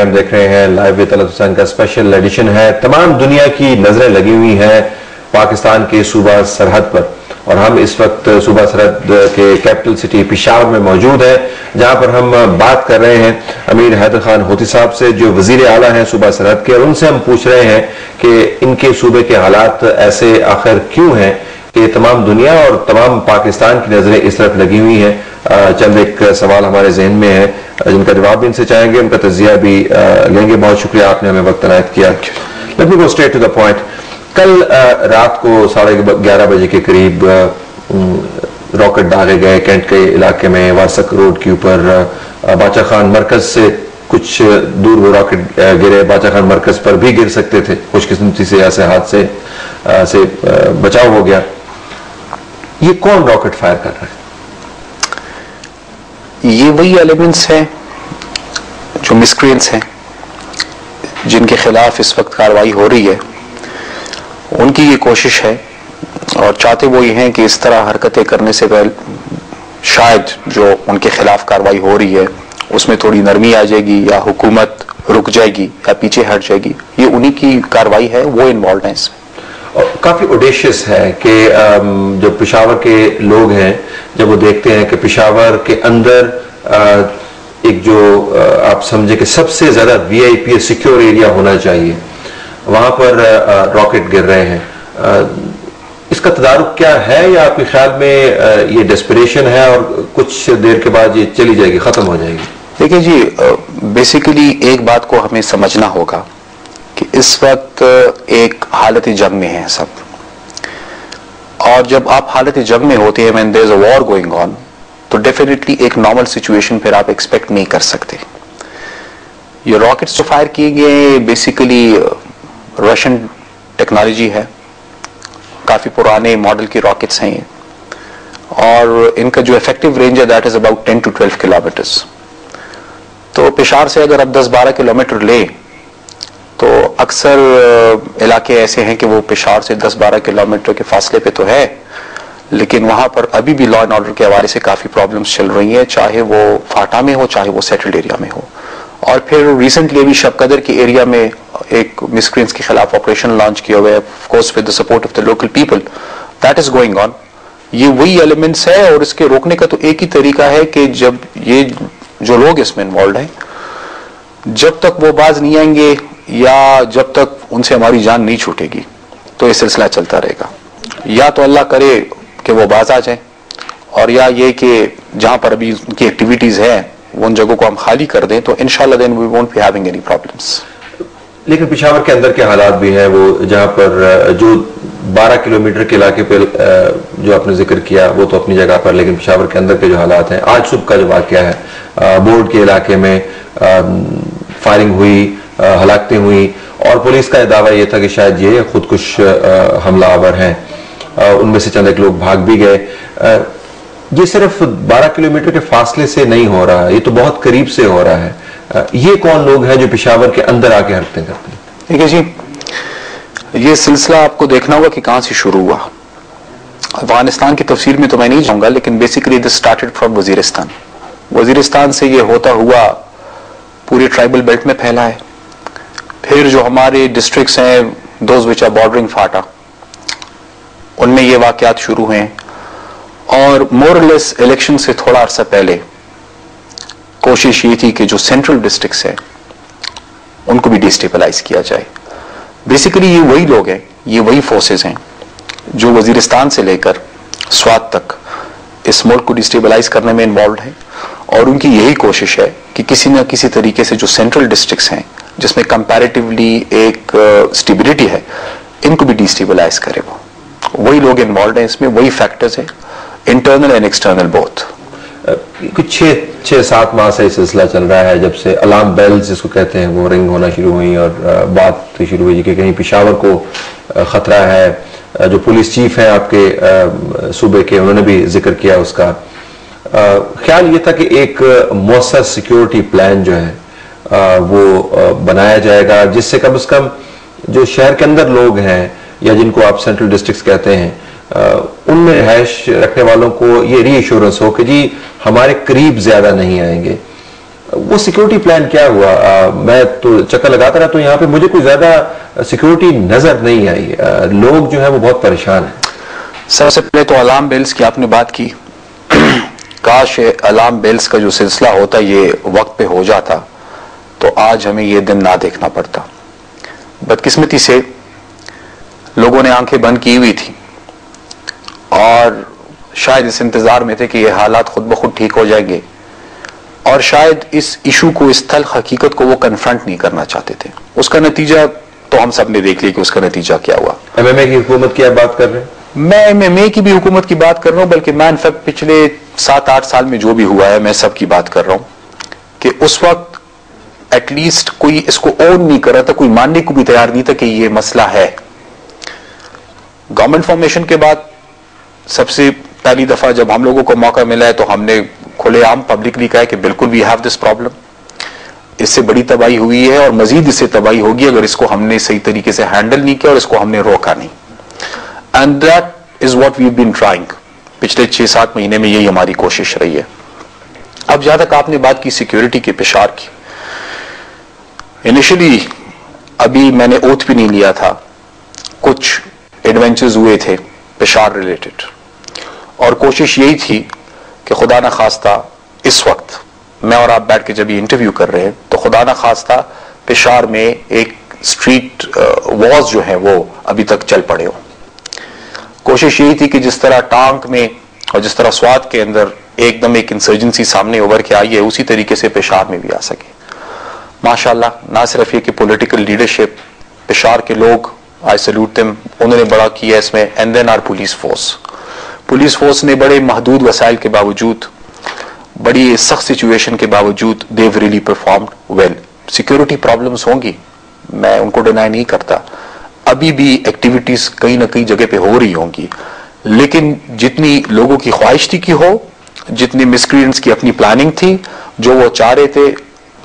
Programme دیکھ رہے ہیں لائیو وِد طلعت حسین کا اسپیشل ایڈیشن ہے. تمام دنیا کی نظریں لگی ہوئی ہیں پاکستان کے صوبہ سرحد پر, اور ہم اس وقت صوبہ سرحد کے کیپٹل سٹی پشاور میں موجود ہیں, جہاں پر ہم بات کر رہے ہیں امیر حیدر خان ہوتی صاحب سے, جو وزیر اعلیٰ ہیں صوبہ سرحد کے, اور ان سے ہم پوچھ رہے ہیں کہ ان کے صوبے کے حالات ایسے آخر کیوں ہیں کہ تمام دنیا اور تمام پاکستان کی نظریں اس طرف لگی ہوئی ہیں. چند ایک سوال ہمارے ذہن میں ہے جن کا جواب بھی ان سے چاہیں گے, ان کا تجزیہ بھی لیں گے. بہت شکریہ آپ نے ہمیں وقت عنایت کیا. Let me go straight to the point. کل رات کو 11:30 بجے کے قریب راکٹ داغے گئے کینٹ کے علاقے میں, وارسک روڈ کے اوپر. باچا خان مرکز سے کچھ دور وہ راکٹ گرے, باچا خان مرکز پر بھی گر سکتے تھے, خوش قسمتی سے ایسے حادثے سے بچاؤ ہو گیا. یہ کون راکٹ فائر کر رہا ہے؟ یہ وہی ایلیمنٹس ہیں جو مسکرینٹس ہیں جن کے خلاف اس وقت کارروائی ہو رہی ہے. ان کی یہ کوشش ہے اور چاہتے وہ یہ ہیں کہ اس طرح حرکتیں کرنے سے پہلے شاید جو ان کے خلاف کارروائی ہو رہی ہے اس میں تھوڑی نرمی آ جائے گی, یا حکومت رک جائے گی یا پیچھے ہٹ جائے گی. یہ انہی کی کارروائی ہے, وہ انوالوڈ ہیں اس میں. کافی اوڈیشیس ہے کہ جو پشاور کے لوگ ہیں جب وہ دیکھتے ہیں کہ پشاور کے اندر ایک جو آپ سمجھے کہ سب سے زیادہ وی آئی پی سیکیور ایریا ہونا چاہیے, وہاں پر راکٹ گر رہے ہیں. اس کا تدارک کیا ہے, یا آپ کے خیال میں یہ ڈیسپریشن ہے اور کچھ دیر کے بعد یہ چلی جائے گی, ختم ہو جائے گی؟ دیکھیں جی, بیسیکلی ایک بات کو ہمیں سمجھنا ہوگا کہ اس وقت ایک حالت جنگ میں ہیں سب, اور جب آپ حالت جنگ میں ہوتے ہیں when there is a war going on, تو ڈیفینیٹلی ایک نارمل سچویشن پھر آپ ایکسپیکٹ نہیں کر سکتے. یہ راکٹس جو فائر کیے گئے بیسیکلی رشین ٹیکنالوجی ہے, کافی پرانے ماڈل کی راکٹس ہیں یہ, اور ان کا جو افیکٹو رینج ہے that is about 10 to 12 kilometres. تو پشاور سے اگر آپ 10-12 کلومیٹر لیں تو اکثر علاقے ایسے ہیں کہ وہ پشاور سے 10-12 کلومیٹر کے فاصلے پہ تو ہے, لیکن وہاں پر ابھی بھی لا اینڈ آرڈر کے حوالے سے کافی پرابلمس چل رہی ہیں, چاہے وہ فاٹا میں ہو چاہے وہ سیٹلڈ ایریا میں ہو. اور پھر ریسنٹلی ابھی شب قدر کے ایریا میں ایک مسکرینٹس کے خلاف آپریشن لانچ کیا ہوا ہے, of course with the support of the local people, that is going on. یہ وہی ایلیمنٹس ہے, اور اس کے روکنے کا تو ایک ہی طریقہ ہے کہ جب یہ جو لوگ اس میں انوالوڈ ہیں جب تک وہ باز نہیں آئیں گے یا جب تک ان سے ہماری جان نہیں چھوٹے گی تو یہ سلسلہ چلتا رہے گا. یا تو اللہ کرے کہ وہ باز آ جائیں, اور یا یہ کہ جہاں پر ابھی ان کی ایکٹیویٹیز ہیں وہ ان جگہوں کو ہم خالی کر دیں, تو انشاءاللہ then we won't be having any problems. لیکن پشاور کے اندر کے حالات بھی ہیں, وہ جہاں پر جو 12 کلومیٹر کے علاقے پہ جو آپ نے ذکر کیا وہ تو اپنی جگہ پر, لیکن پشاور کے اندر کے جو حالات ہیں, آج صبح کا جو واقعہ ہے بورڈ کے علاقے میں فائرنگ ہوئی, ہلاکتیں ہوئی, اور پولیس کا دعویٰ یہ تھا کہ شاید یہ خودکش حملہ آور ہیں, ان میں سے چند ایک لوگ بھاگ بھی گئے. یہ صرف 12 کلومیٹر کے فاصلے سے نہیں ہو رہا, یہ تو بہت قریب سے ہو رہا ہے. یہ کون لوگ ہیں جو پشاور کے اندر آ کے حرکتیں کرتے ہیں؟ ٹھیک ہے جی, یہ سلسلہ آپ کو دیکھنا ہوگا کہ کہاں سے شروع ہوا. افغانستان کی تفصیل میں تو میں نہیں جاؤں گا, لیکن basically this started from Waziristan. Waziristan سے یہ ہوتا ہوا پورے ٹرائبل بیلٹ میں پھیلا ہے. پھر جو ہمارے ڈسٹرکٹس ہیں those which are bordering FATA, ان میں یہ واقعات شروع ہیں, اور مور لیس الیکشن سے تھوڑا عرصہ پہلے کوشش یہ تھی کہ جو سینٹرل ڈسٹرکٹس ہیں ان کو بھی ڈیسٹیبلائز کیا جائے. بیسیکلی یہ وہی لوگ ہیں, یہ وہی فورسز ہیں جو وزیرستان سے لے کر سوات تک اس ملک کو ڈیسٹیبلائز کرنے میں انوالوڈ ہیں, اور ان کی یہی کوشش ہے کہ کسی نہ کسی طریقے سے جو سینٹرل ڈسٹرکٹس ہیں جس میں کمپیریٹیولی ایک سٹیبلٹی ہے, ان کو بھی ڈیسٹیبلائز کرے. وہی لوگ انوالوڈ ہیں اس میں, وہی فیکٹرز ہیں, انٹرنل اینڈ ایکسٹرنل بوتھ. کچھ 6-7 ماہ سے سلسلہ چل رہا ہے جب سے الارم بیلز جس کو کہتے ہیں وہ رنگ ہونا شروع ہوئی, اور بات شروع ہوئی کہ کہیں پشاور کو خطرہ ہے. جو پولیس چیف ہیں آپ کے صوبے کے, انہوں نے بھی ذکر کیا اس کا. خیال یہ تھا کہ ایک مؤثر سیکیورٹی پلان جو ہے وہ بنایا جائے گا جس سے کم از کم جو شہر کے اندر لوگ ہیں یا جن کو آپ سینٹرل ڈسٹرکٹس کہتے ہیں ان میں رہائش رکھنے والوں کو یہ ری ایشورنس ہو کہ جی ہمارے قریب زیادہ نہیں آئیں گے. وہ سیکیورٹی پلان کیا ہوا؟ میں تو چکر لگاتا رہا تو یہاں پہ مجھے کوئی زیادہ سیکیورٹی نظر نہیں آئی. لوگ جو ہیں وہ بہت پریشان ہیں. سب سے پہلے تو الارم بیلز کی آپ نے بات کی. کاش الارم بیلز کا جو سلسلہ ہوتا یہ وقت پہ ہو جاتا تو آج ہمیں یہ دن نہ دیکھنا پڑتا. بدقسمتی سے لوگوں نے آنکھیں بند کی ہوئی تھی اور شاید اس انتظار میں تھے کہ یہ حالات خود بخود ٹھیک ہو جائیں گے, اور شاید اس ایشو کو, اس تلخ حقیقت کو وہ کنفرنٹ نہیں کرنا چاہتے تھے. اس کا نتیجہ تو ہم سب نے دیکھ لیا کہ اس کا نتیجہ کیا ہوا. ایم ایم اے کی حکومت کی آپ بات کر رہے ہیں؟ میں ایم ایم اے کی بھی حکومت کی بات کر رہا ہوں, بلکہ میں انفیکٹ پچھلے 7-8 سال میں جو بھی ہوا ہے میں سب کی بات کر رہا ہوں کہ اس وقت ایٹ لیسٹ کوئی اس کو اون نہیں کر رہا تھا, کوئی ماننے کو بھی تیار نہیں تھا کہ یہ مسئلہ ہے. گورنمنٹ فارمیشن کے بعد سب سے پہلی دفعہ جب ہم لوگوں کو موقع ملا ہے تو ہم نے کھلے عام پبلکلی کہا کہ بالکل وی ہیو دس پرابلم, اس سے بڑی تباہی ہوئی ہے اور مزید اس سے تباہی ہوگی اگر اس کو ہم نے صحیح طریقے سے ہینڈل نہیں کیا اور اس کو ہم نے روکا نہیں. And that is what we have been trying. پچھلے 6-7 مہینے میں یہی ہماری کوشش رہی ہے. اب جہاں تک آپ نے بات کی سیکیورٹی کے پشاور کی, انیشلی ابھی میں نے اوتھ بھی نہیں لیا تھا, کچھ ایڈونچرز ہوئے تھے پشاور ریلیٹڈ, اور کوشش یہی تھی کہ خدا نہ خواستہ اس وقت میں اور آپ بیٹھ کے جب یہ انٹرویو کر رہے ہیں تو خدا نہ خواستہ پشاور میں ایک اسٹریٹ وارز جو ہیں وہ ابھی تک چل پڑے ہوں. کوشش یہی تھی کہ جس طرح ٹانک میں اور جس طرح سوات کے اندر ایک دم ایک انسرجنسی سامنے ابھر کے آئی ہے اسی طریقے سے پشاور میں بھی آ سکے. ماشاءاللہ نہ صرف یہ کہ پولیٹیکل لیڈرشپ, پشاور کے لوگ, آئی سیلوٹ دیم, انہوں نے بڑا کیا اس میں. And then are police force. Police force نے بڑے محدود وسائل کے باوجود, بڑی سخت سچویشن کے باوجود they really performed well. Security problems ہوں گی, میں ان کو ڈینائی نہیں کرتا, ابھی بھی ایکٹیویٹیز کہیں نہ کہیں جگہ پہ ہو رہی ہوں گی, لیکن جتنی لوگوں کی خواہش تھی کہ ہو, جتنی مسکرینٹس کی اپنی پلاننگ تھی, جو وہ چاہ رہے تھے,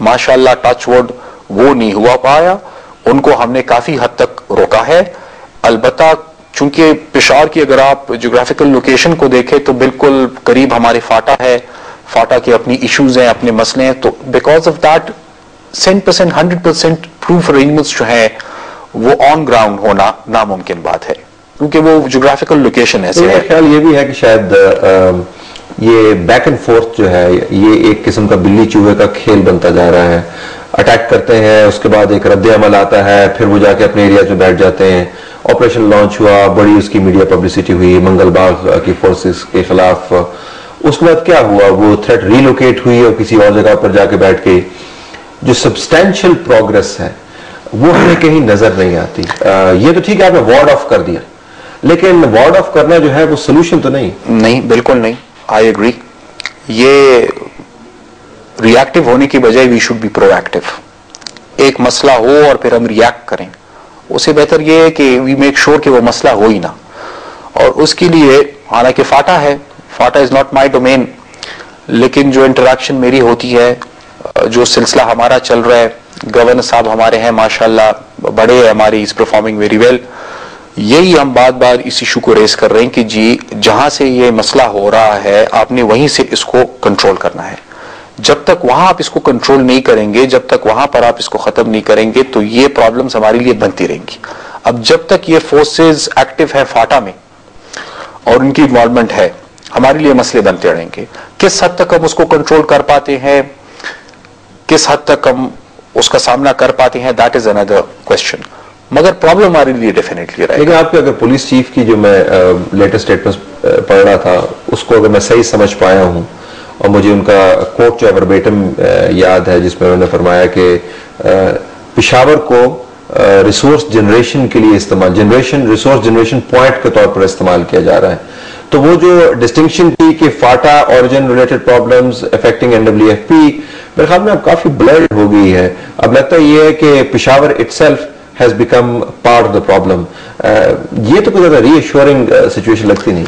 ماشاءاللہ ٹچ ووڈ وہ نہیں ہوا پایا. ان کو ہم نے کافی حد تک روکا ہے. البتہ چونکہ پشاور کی اگر آپ جغرافیکل لوکیشن کو دیکھیں تو بالکل قریب ہمارے فاٹا ہے, فاٹا کے اپنی ایشوز ہیں, اپنے مسئلے ہیں, تو because of that 100% proof arrangements جو ہیں وہ آن گراؤنڈ ہونا ناممکن بات ہے, کیونکہ وہ جغرافیکل لوکیشن ایسے ہے. خیال یہ بھی ہے کہ شاید یہ بیک اینڈ فورتھ جو ہے یہ ایک قسم کا بلی چوہے کا کھیل بنتا جا رہا ہے. اٹیک کرتے ہیں, اس کے بعد ایک رد عمل آتا ہے, پھر وہ جا کے اپنے ایریا میں بیٹھ جاتے ہیں. آپریشن لانچ ہوا, بڑی اس کی میڈیا پبلسٹی ہوئی منگل باغ کی فورسز کے خلاف. اس کے بعد کیا ہوا, وہ تھریٹ ریلوکیٹ ہوئی اور کسی اور جگہ پر جا کے بیٹھ کے جو سبسٹینشیل پروگرس ہے وہ ہمیں کہیں نظر نہیں آتی. یہ تو ٹھیک ہے آپ نے وارڈ آف کر دیا, لیکن وارڈ آف کرنا جو ہے وہ سولوشن تو نہیں. بالکل نہیں. I agree. یہ ری ایکٹیو ہونے کی بجائے we should be proactive. ایک مسئلہ ہو اور پھر ہم ری ایکٹ کریں, اس سے بہتر یہ ہے کہ وی میک شور کہ وہ مسئلہ ہو ہی نہ. اور اس کے لیے حالانکہ فاٹا ہے, FATA is not my domain, لیکن جو انٹریکشن میری ہوتی ہے, جو سلسلہ ہمارا چل رہا ہے, گورنر صاحب ہمارے ہیں ماشاءاللہ, بڑے ہماری از پرفارمنگ ویری ویل. یہی ہم بار بار اس ایشو کو ریز کر رہے ہیں کہ جی جہاں سے یہ مسئلہ ہو رہا ہے آپ نے وہیں سے اس کو کنٹرول کرنا ہے. جب تک وہاں آپ اس کو کنٹرول نہیں کریں گے, جب تک وہاں پر آپ اس کو ختم نہیں کریں گے تو یہ پرابلمز ہمارے لیے بنتی رہیں گی. اب جب تک یہ فورسز ایکٹیو ہے فاٹا میں اور ان کی انوالومنٹ ہے, ہمارے لیے مسئلے بنتے رہیں گے. کس حد تک ہم اس کو کنٹرول کر پاتے ہیں, کس حد تک ہم اس کا سامنا کر پاتے ہیں, دیٹ از اندر کوشچن. مگر پرابلم ہمارے لیے ڈیفینیٹلی رہے گا. لیکن آپ کے اگر پولیس چیف کی جو میں لیٹسٹ اسٹیٹمنٹ پڑھ رہا تھا اس کو اگر میں صحیح سمجھ پایا ہوں, اور مجھے ان کا کوٹ جو وربیٹم یاد ہے جس میں انہوں نے فرمایا کہ پشاور کو ریسورس جنریشن کے لیے ریسورس جنریشن پوائنٹ کے طور پر استعمال کیا جا رہا ہے. تو وہ جو ڈسٹنکشن تھی کہ FATA origin related problems affecting NWFP میرے خیال میں اب کافی بلرڈ ہو گئی ہے. اب لگتا یہ ہے کہ Peshawar itself has become part of the problem. یہ تو کوئی زیادہ ری ایشورنگ سچویشن لگتی نہیں.